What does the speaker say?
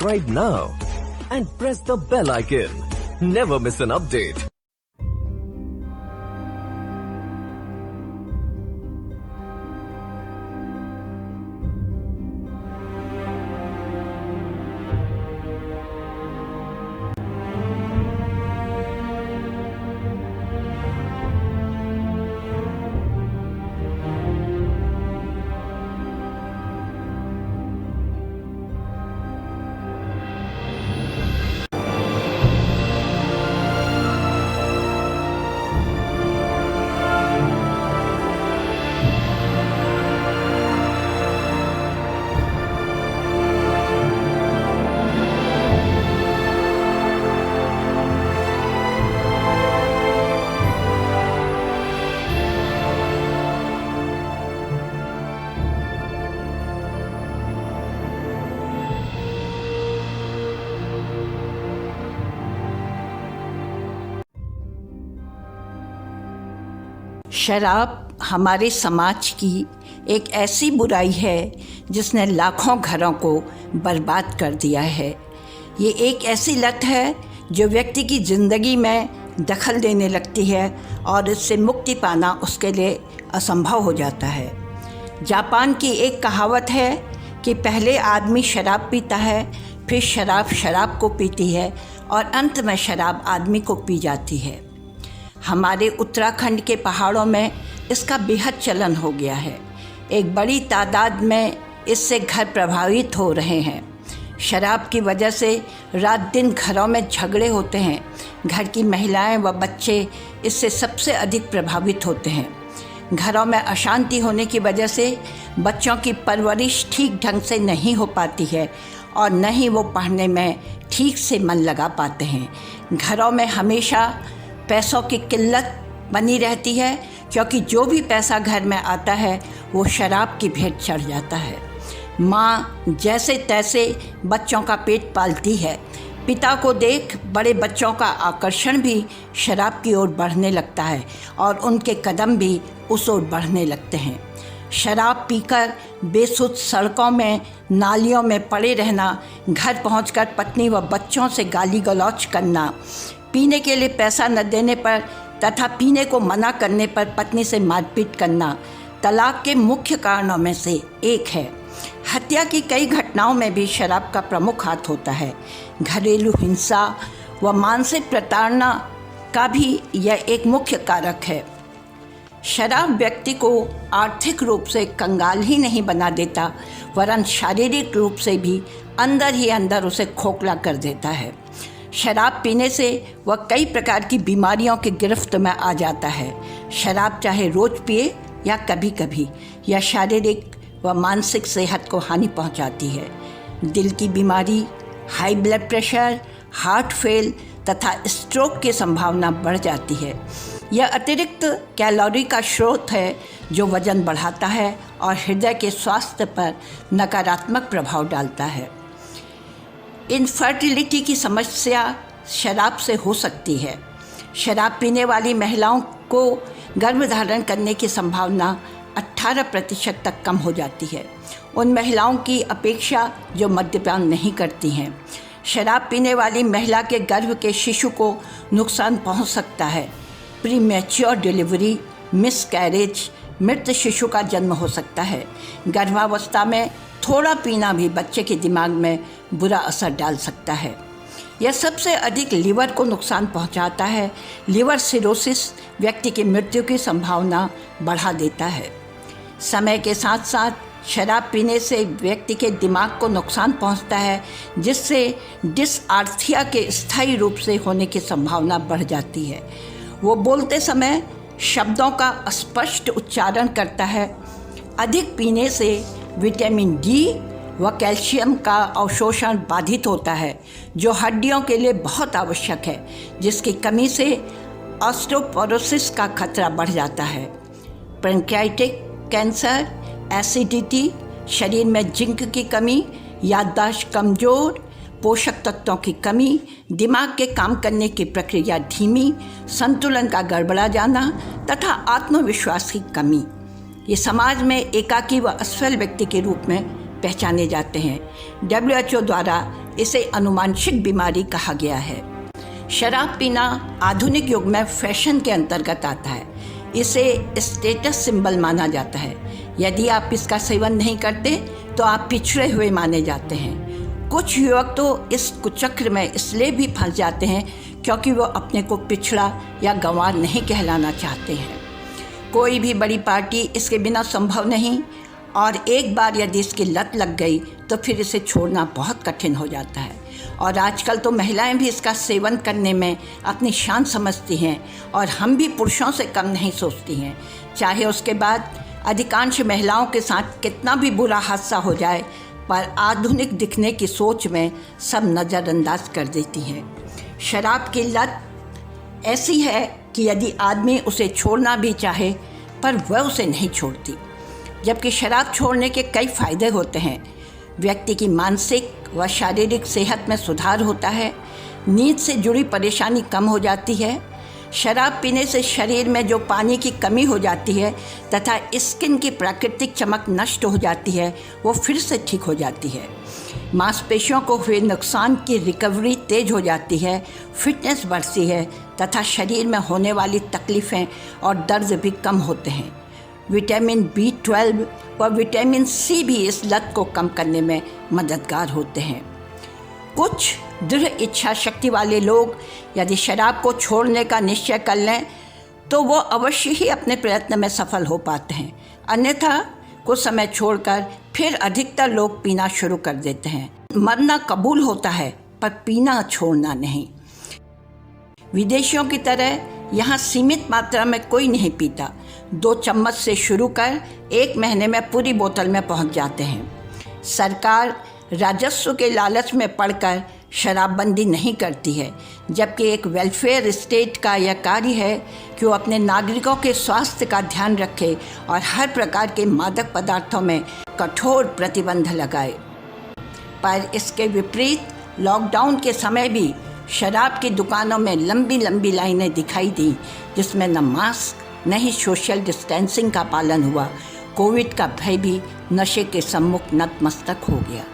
subscribe now and press the bell icon. Never miss an update. शराब हमारे समाज की एक ऐसी बुराई है जिसने लाखों घरों को बर्बाद कर दिया है। ये एक ऐसी लत है जो व्यक्ति की ज़िंदगी में दखल देने लगती है और इससे मुक्ति पाना उसके लिए असंभव हो जाता है। जापान की एक कहावत है कि पहले आदमी शराब पीता है, फिर शराब शराब को पीती है और अंत में शराब आदमी को पी जाती है। हमारे उत्तराखंड के पहाड़ों में इसका बेहद चलन हो गया है। एक बड़ी तादाद में इससे घर प्रभावित हो रहे हैं। शराब की वजह से रात दिन घरों में झगड़े होते हैं। घर की महिलाएं व बच्चे इससे सबसे अधिक प्रभावित होते हैं। घरों में अशांति होने की वजह से बच्चों की परवरिश ठीक ढंग से नहीं हो पाती है और न ही वो पढ़ने में ठीक से मन लगा पाते हैं। घरों में हमेशा पैसों की किल्लत बनी रहती है क्योंकि जो भी पैसा घर में आता है वो शराब की भेंट चढ़ जाता है। माँ जैसे तैसे बच्चों का पेट पालती है। पिता को देख बड़े बच्चों का आकर्षण भी शराब की ओर बढ़ने लगता है और उनके कदम भी उस ओर बढ़ने लगते हैं। शराब पीकर बेसुध सड़कों में नालियों में पड़े रहना, घर पहुंचकर पत्नी व बच्चों से गाली गलौज करना, पीने के लिए पैसा न देने पर तथा पीने को मना करने पर पत्नी से मारपीट करना तलाक के मुख्य कारणों में से एक है। हत्या की कई घटनाओं में भी शराब का प्रमुख हाथ होता है। घरेलू हिंसा व मानसिक प्रताड़ना का भी यह एक मुख्य कारक है। शराब व्यक्ति को आर्थिक रूप से कंगाल ही नहीं बना देता वरन शारीरिक रूप से भी अंदर ही अंदर उसे खोखला कर देता है। शराब पीने से वह कई प्रकार की बीमारियों की गिरफ्त में आ जाता है। शराब चाहे रोज़ पिए या कभी कभी, यह शारीरिक व मानसिक सेहत को हानि पहुंचाती है। दिल की बीमारी, high blood pressure, heart fail तथा स्ट्रोक की संभावना बढ़ जाती है। यह अतिरिक्त कैलोरी का स्रोत है जो वजन बढ़ाता है और हृदय के स्वास्थ्य पर नकारात्मक प्रभाव डालता है। इनफर्टिलिटी की समस्या शराब से हो सकती है। शराब पीने वाली महिलाओं को गर्भधारण करने की संभावना 18% तक कम हो जाती है उन महिलाओं की अपेक्षा जो मद्यपान नहीं करती हैं। शराब पीने वाली महिला के गर्भ के शिशु को नुकसान पहुंच सकता है। प्रीमैच्योर डिलीवरी, मिसकैरेज, मृत शिशु का जन्म हो सकता है। गर्भावस्था में थोड़ा पीना भी बच्चे के दिमाग में बुरा असर डाल सकता है। यह सबसे अधिक लीवर को नुकसान पहुंचाता है। लीवर सिरोसिस व्यक्ति की मृत्यु की संभावना बढ़ा देता है। समय के साथ साथ शराब पीने से व्यक्ति के दिमाग को नुकसान पहुंचता है जिससे डिसआर्थीया के स्थायी रूप से होने की संभावना बढ़ जाती है। वो बोलते समय शब्दों का अस्पष्ट उच्चारण करता है। अधिक पीने से विटामिन डी व कैल्शियम का अवशोषण बाधित होता है जो हड्डियों के लिए बहुत आवश्यक है, जिसकी कमी से ऑस्टियोपोरोसिस का खतरा बढ़ जाता है। पैंक्रियाटिक कैंसर, एसिडिटी, शरीर में जिंक की कमी, याददाश्त कमज़ोर, पोषक तत्वों की कमी, दिमाग के काम करने की प्रक्रिया धीमी, संतुलन का गड़बड़ा जाना तथा आत्मविश्वास की कमी, ये समाज में एकाकी व असफल व्यक्ति के रूप में पहचाने जाते हैं। WHO द्वारा इसे अनुवांशिक बीमारी कहा गया है। शराब पीना आधुनिक युग में फैशन के अंतर्गत आता है। इसे स्टेटस सिंबल माना जाता है। यदि आप इसका सेवन नहीं करते तो आप पिछड़े हुए माने जाते हैं। कुछ युवक तो इस कुचक्र में इसलिए भी फंस जाते हैं क्योंकि वो अपने को पिछड़ा या गंवार नहीं कहलाना चाहते हैं। कोई भी बड़ी पार्टी इसके बिना संभव नहीं, और एक बार यदि इसकी लत लग गई तो फिर इसे छोड़ना बहुत कठिन हो जाता है। और आजकल तो महिलाएं भी इसका सेवन करने में अपनी शान समझती हैं, और हम भी पुरुषों से कम नहीं सोचती हैं। चाहे उसके बाद अधिकांश महिलाओं के साथ कितना भी बुरा हादसा हो जाए, पर आधुनिक दिखने की सोच में सब नज़रअंदाज कर देती हैं। शराब की लत ऐसी है कि यदि आदमी उसे छोड़ना भी चाहे पर वह उसे नहीं छोड़ती। जबकि शराब छोड़ने के कई फ़ायदे होते हैं। व्यक्ति की मानसिक व शारीरिक सेहत में सुधार होता है, नींद से जुड़ी परेशानी कम हो जाती है, शराब पीने से शरीर में जो पानी की कमी हो जाती है तथा स्किन की प्राकृतिक चमक नष्ट हो जाती है, वो फिर से ठीक हो जाती है। मांसपेशियों को हुए नुकसान की रिकवरी तेज हो जाती है, फिटनेस बढ़ती है तथा शरीर में होने वाली तकलीफ़ें और दर्द भी कम होते हैं। विटामिन B12 व विटामिन C भी इस लत को कम करने में मददगार होते हैं। कुछ दृढ़ इच्छा शक्ति वाले लोग यदि शराब को छोड़ने का निश्चय कर लें तो वो अवश्य ही अपने प्रयत्न में सफल हो पाते हैं। अन्यथा कुछ समय छोड़कर फिर अधिकतर लोग पीना शुरू कर देते हैं। मरना कबूल होता है पर पीना छोड़ना नहीं। विदेशियों की तरह यहाँ सीमित मात्रा में कोई नहीं पीता। 2 चम्मच से शुरू कर 1 महीने में पूरी बोतल में पहुँच जाते हैं। सरकार राजस्व के लालच में पड़कर शराबबंदी नहीं करती है, जबकि एक वेलफेयर स्टेट का यह कार्य है कि वो अपने नागरिकों के स्वास्थ्य का ध्यान रखे और हर प्रकार के मादक पदार्थों में कठोर प्रतिबंध लगाए। पर इसके विपरीत लॉकडाउन के समय भी शराब की दुकानों में लंबी लंबी लाइनें दिखाई दी, जिसमें न मास्क न ही सोशल डिस्टेंसिंग का पालन हुआ। कोविड का भय भी नशे के सम्मुख नतमस्तक हो गया।